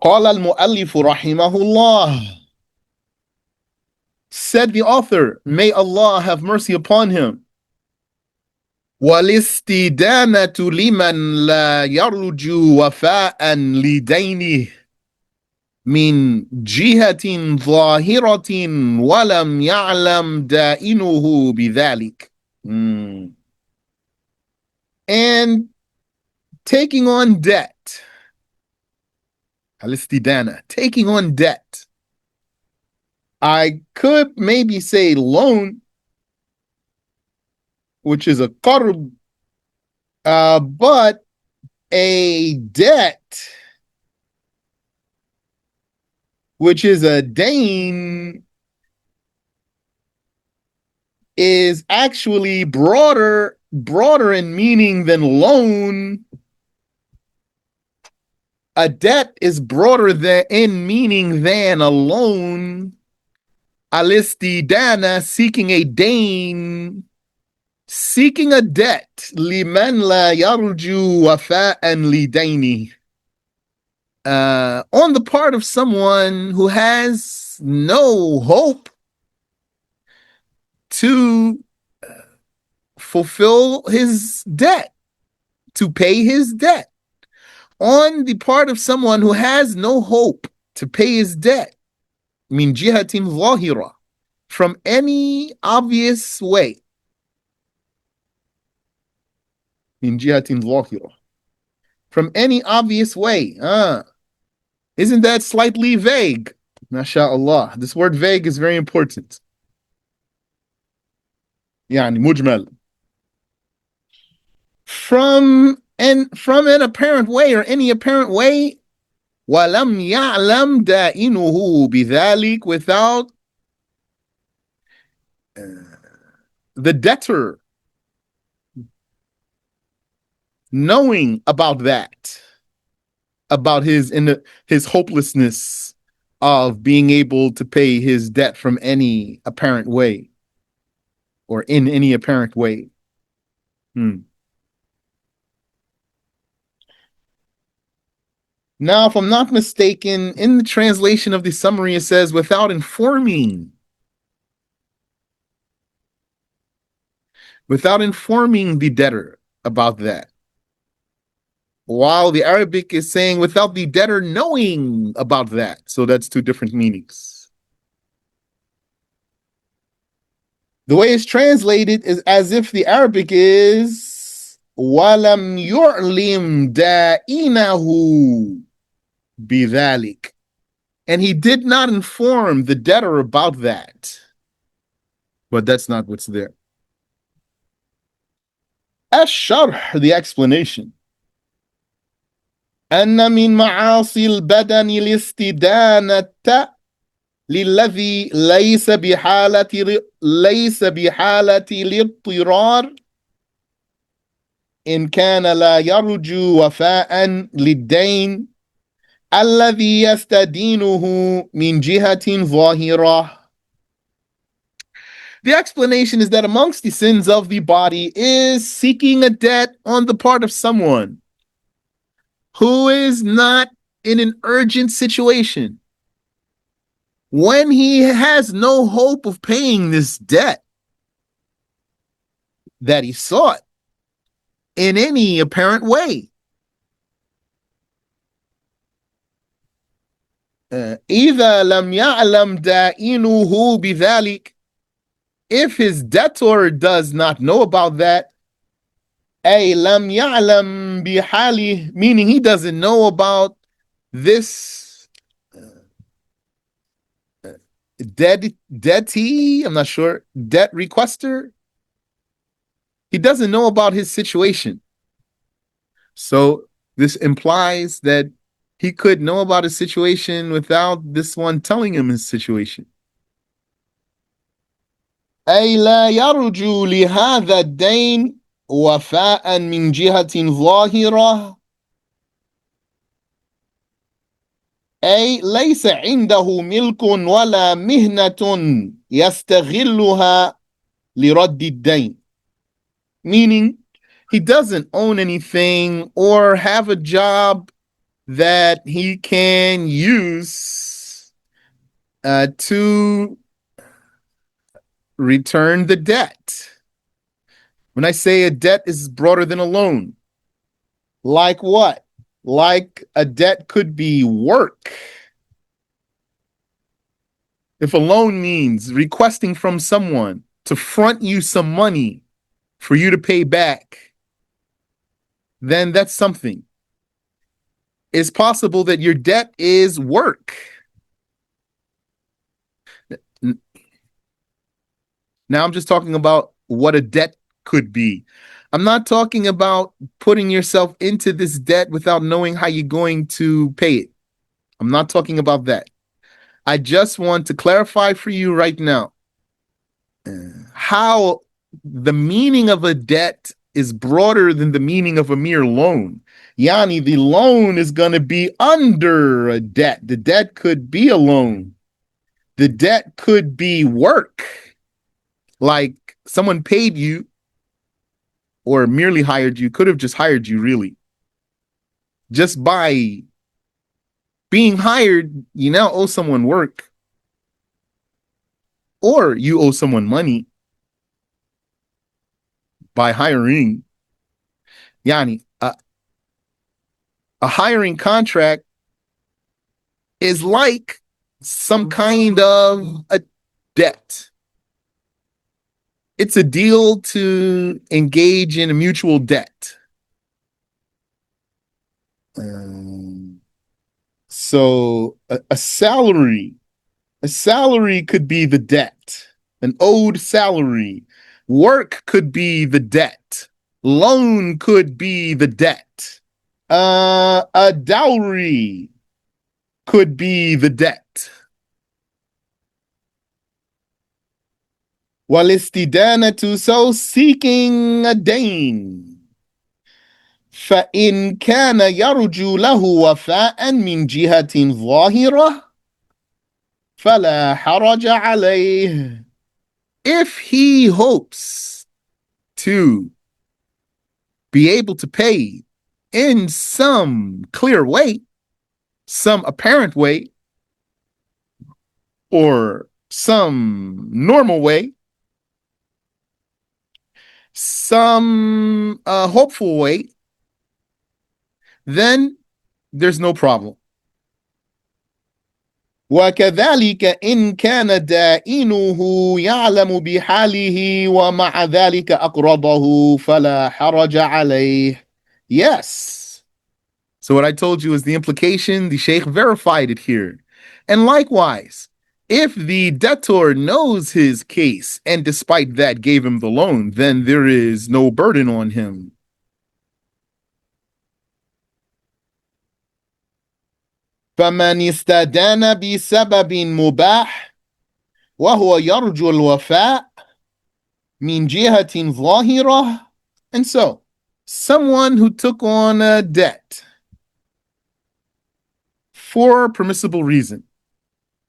قال المؤلف رحمه الله, said the author, may Allah have mercy upon him, والاستدانة لمن لا يرجو وفاء لدينه من جهة ظاهرة ولم يعلم دائنه بذلك. And taking on debt, الاستدانة, taking on debt. I could maybe say loan, which is a qarb, but a debt, which is a dain, is actually broader in meaning than loan. A debt is broader in meaning than a loan. Alistidana, seeking a dain, seeking a debt. Liman la yarju wafa'an lidaini. On the part of someone who has no hope to fulfill his debt, to pay his debt. On the part of someone who has no hope to pay his debt, min jihatin zahira, from any obvious way. Min jihatin zahira, from any obvious way. Isn't that slightly vague? MashaAllah. This word vague is very important. Yani mujmal. From an apparent way or any apparent way, وَلَمْ يَعْلَمْ دَائِنُهُ بِذَلِكَ, without the debtor knowing about that, about his hopelessness of being able to pay his debt from any apparent way or in any apparent way. Now, if I'm not mistaken, in the translation of the summary, it says, without informing the debtor about that. While the Arabic is saying without the debtor knowing about that. So that's two different meanings. The way it's translated is as if the Arabic is وَلَمْ يُعْلِمْ دَائِنَهُ بِذَلِكَ, and he did not inform the debtor about that. But that's not what's there. Ash-sharh, the explanation. أن من معاصي البدن الاستدانة للذي ليس بحالة الاضطرار إن كان لا يرجو وفاء للدين الذي يستدينه من جهة ظاهرة. The explanation is that amongst the sins of the body is seeking a debt on the part of someone who is not in an urgent situation, when he has no hope of paying this debt that he sought in any apparent way. إذا لم يعلم دائنه بذلك, if his debtor does not know about that, أي لم يعلم بحاله, meaning he doesn't know about this debtee, I'm not sure, debt requester. He doesn't know about his situation. So this implies that he could know about his situation without this one telling him his situation. أي لا يرجو لهذا الدين وفاء من جهة ظاهرة, أي ليس عنده ملك ولا مهنة يستغلها لرد الدين, meaning he doesn't own anything or have a job that he can use to return the debt. When I say a debt is broader than a loan, like what? Like a debt could be work. If a loan means requesting from someone to front you some money for you to pay back, then that's something. It's possible that your debt is work. Now I'm just talking about what a debt could be. I'm not talking about putting yourself into this debt without knowing how you're going to pay it. I'm not talking about that. I just want to clarify for you right now how the meaning of a debt is broader than the meaning of a mere loan. Yani, the loan is going to be under a debt. The debt could be a loan. The debt could be work. Like someone paid you or merely hired you, could have just hired you, really. Just by being hired, you now owe someone work, or you owe someone money by hiring. Yani, a hiring contract is like some kind of a debt. It's a deal to engage in a mutual debt. So a salary could be the debt, an owed salary. Work could be the debt. Loan could be the debt. A dowry could be the debt. والاستدانة, so seeking a dain. فإن كان يرجو له وفاء من جهة ظاهرة فلا حرج عليه. If he hopes to be able to pay in some clear way, some apparent way, or some normal way, some hopeful way, then there's no problem. وكذلك إن كان دائنه يعلم بحاله ومع ذلك أقرضه فلا حرج عليه. Yes. So what I told you is the implication. The Sheikh verified it here. And likewise, if the debtor knows his case and despite that gave him the loan, then there is no burden on him. فمن استدان بسبب مباح وهو يرجو الوفاء من جهة ظاهرة. And so, someone who took on a debt for a permissible reason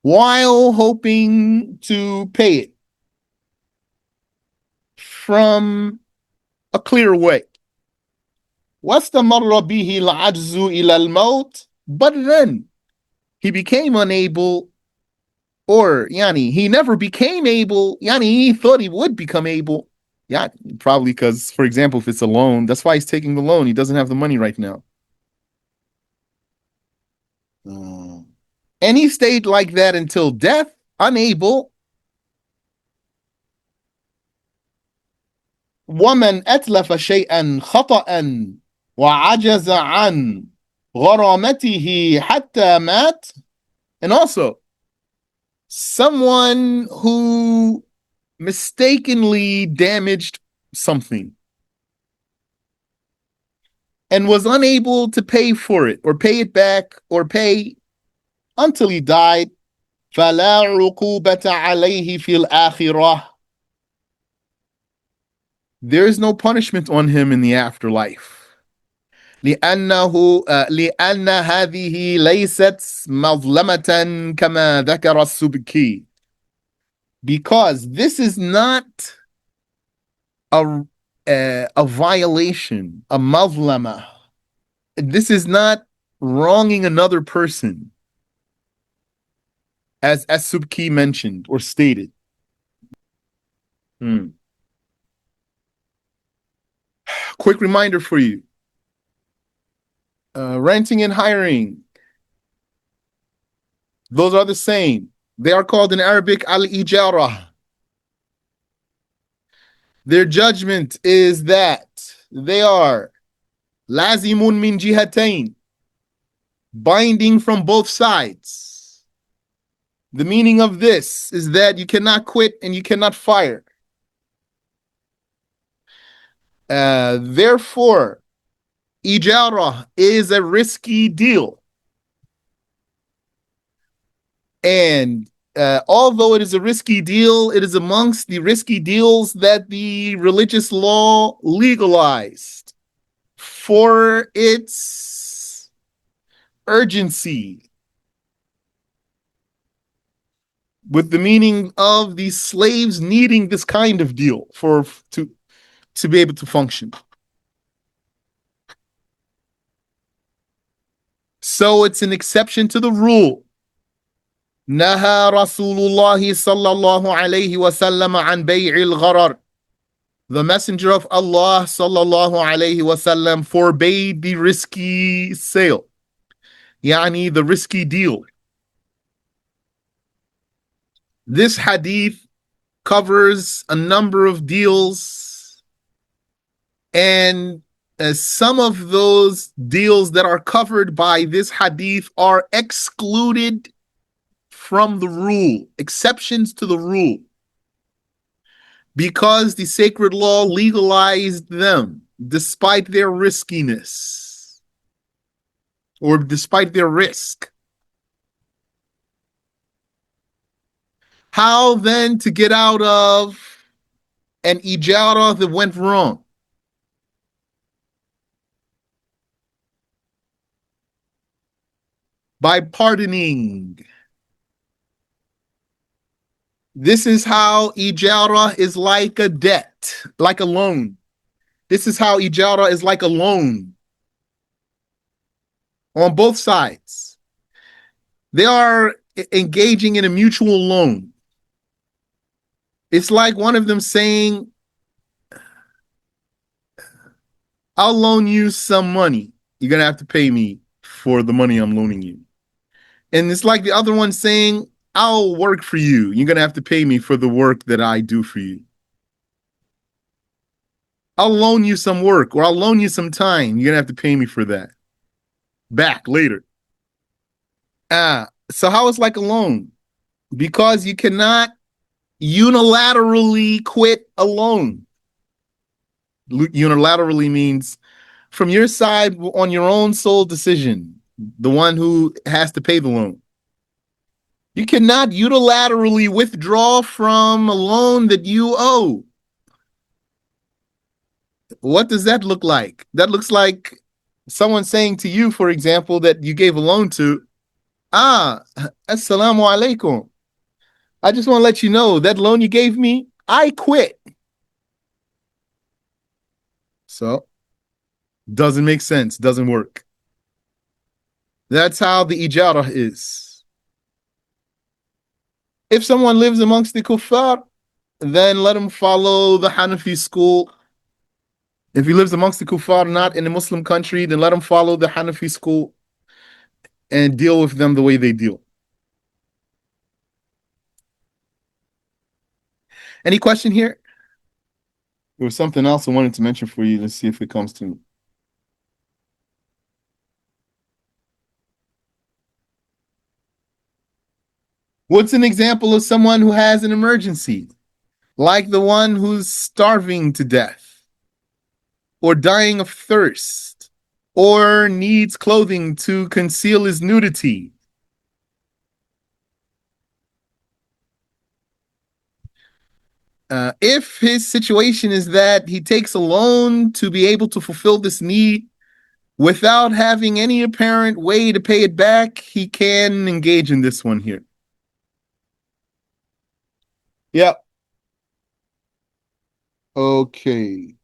while hoping to pay it from a clear way. واستمر به العجز إلى الموت. But then he became unable, or yani he never became able. Yani he thought he would become able. Yeah, probably because, for example, if it's a loan, that's why he's taking the loan. He doesn't have the money right now. And he stayed like that until death, unable. ومن أتلف شيئا خطأ وعجز عن غرامته حتى مات. And also, someone who mistakenly damaged something and was unable to pay for it or pay it back or pay until he died. فلا عقوبة عليه في الآخرة. There is no punishment on him in the afterlife. لأن هذه ليست مظلمة كما ذكر السبكي. Because this is not a violation, a mazlama. This is not wronging another person, as Subki mentioned or stated. Quick reminder for you. Renting and hiring, those are the same. They are called in Arabic al-ijara. Their judgment is that they are lazimun min jihatain, binding from both sides. The meaning of this is that you cannot quit and you cannot fire. Therefore, ijara is a risky deal. And although it is a risky deal, it is amongst the risky deals that the religious law legalized for its urgency, with the meaning of the slaves needing this kind of deal to be able to function. So it's an exception to the rule. نهى رسول الله صلى الله عليه وسلم عن بيع الغرر. The Messenger of Allah sallallahu alayhi wasallam forbade the risky sale, yani the risky deal. This hadith covers a number of deals, and some of those deals that are covered by this hadith are excluded from the rule, exceptions to the rule, because the sacred law legalized them despite their riskiness or despite their risk. How then to get out of an ijara that went wrong? By pardoning. This is how ijara is like a debt, like a loan. This is how ijara is like a loan on both sides. They are engaging in a mutual loan. It's like one of them saying, I'll loan you some money. You're going to have to pay me for the money I'm loaning you. And it's like the other one saying, I'll work for you. You're going to have to pay me for the work that I do for you. I'll loan you some work, or I'll loan you some time. You're going to have to pay me for that back later. So how it's like a loan? Because you cannot unilaterally quit a loan. Unilaterally means from your side on your own sole decision, the one who has to pay the loan. You cannot unilaterally withdraw from a loan that you owe. What does that look like? That looks like someone saying to you, for example, that you gave a loan to, assalamu alaikum. I just want to let you know that loan you gave me, I quit. So, doesn't make sense, doesn't work. That's how the ijara is. If someone lives amongst the kuffar, then let him follow the Hanafi school. If he lives amongst the kuffar, not in a Muslim country, then let him follow the Hanafi school and deal with them the way they deal. Any question here? There was something else I wanted to mention for you. Let's see if it comes to me. What's an example of someone who has an emergency, like the one who's starving to death, or dying of thirst, or needs clothing to conceal his nudity? If his situation is that he takes a loan to be able to fulfill this need without having any apparent way to pay it back, he can engage in this one here. Yep. Okay.